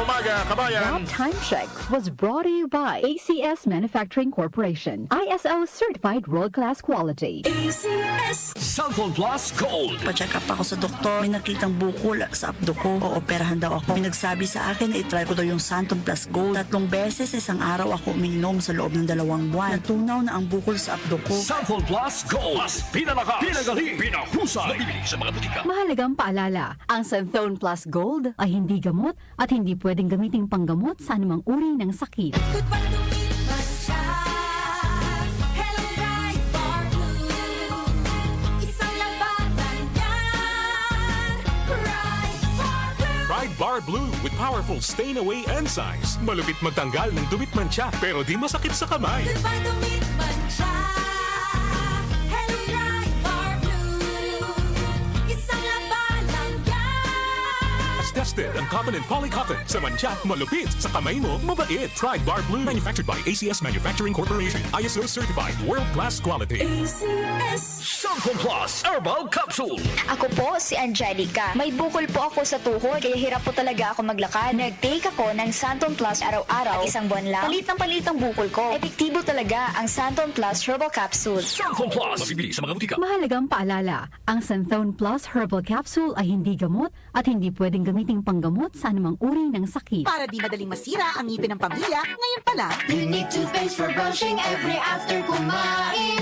umaga, kabayan! That time check was brought to you by ACS Manufacturing Corporation. ISO certified world-class quality. Cellphone Plus Gold. Pa-check up ako sa doktor. May nakitang bukol sa abdo ko. Ooperahan daw ako. May nagsabi sa akin na itry ko daw yung Santon Plus Gold. 3 beses sa isang araw ako uminom sa loob ng 2 buwan. Natunaw na ang bukol sa abdo ko. Cellphone Plus Gold. Mas pinalakas, pinagaling, pinahusay. Mabibili sa mga butika. Mahalagang paalala, ang Santhone Plus Gold ay hindi gamot at hindi pwedeng gamiting panggamot sa anumang uri ng sakit. Goodbye to me, Masya. Hello, bright bar blue. Isang labanan yan. Bright bar blue. Pride Bar Blue with powerful stain-away enzymes. Malupit magtanggal ng dumit mancha pero di masakit sa kamay. Goodbye to me, Masya. Hello, bright bar blue. Isang labanan yan. As tested ang cotton and polycotton sa mancha, malupit sa kamay mo, mabait. Pride Bar Blue, manufactured by ACS Manufacturing Corporation. ISO certified world-class quality. ACS. Cellphone Plus Herbal Capsule. Ako po si Angelica. May bukol po ako sa tuhod, kaya hirap po talaga ako maglakad. Nag-take ako ng Santon Plus araw-araw at 1 buwan lang. Palit ang bukol ko. Epektibo talaga ang Santon Plus Herbal Capsule. Cellphone Plus. Mabibili sa mga butika. Mahalagang paalala, ang Santhone Plus Herbal Capsule ay hindi gamot at hindi pwedeng gamiting panggamot sa anumang uri ng sakit. Para di madaling masira ang ngipin ng pamilya, ngayon pa lang, Unique toothpaste for brushing every after kumain.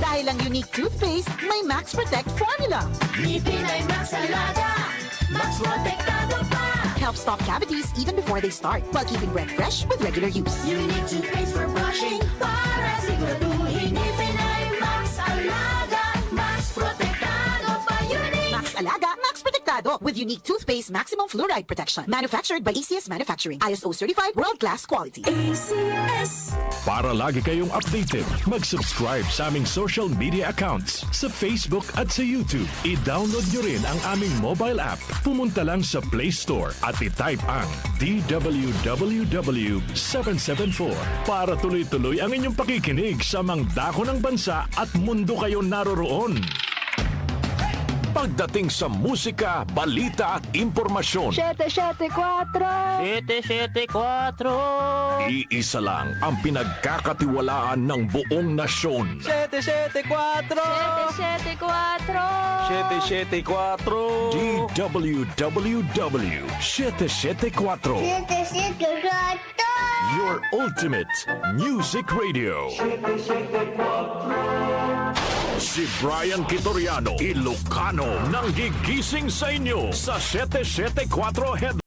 dahil ang unique toothpaste, may Max Protect formula. Ngipin ay Max Alaga. Max Protectado pa. Helps stop cavities even before they start, while keeping breath fresh with regular use. Unique toothpaste for brushing para siguraduhin ngipin ay Max Alaga. Max Protectado pa. Unique. Max Alaga, Max Protectado with unique toothpaste maximum fluoride protection. Manufactured by ACS Manufacturing. ISO certified world-class quality. ACS. Para lagi kayong updated, mag-subscribe sa aming social media accounts sa Facebook at sa YouTube. I-download nyo rin ang aming mobile app. Pumunta lang sa Play Store at i-type ang DWWW 774 para tuloy-tuloy ang inyong pakikinig sa mga dako ng bansa at mundo kayo naroroon. Pagdating sa musika, balita at impormasyon, 774! 774 iisa lang ang pinagkakatiwalaan ng buong nasyon. 774 774! 774 DWWW 774, your ultimate music radio. Si Brian Kitoriano, Ilocano, nang gigising sa inyo sa 774 Head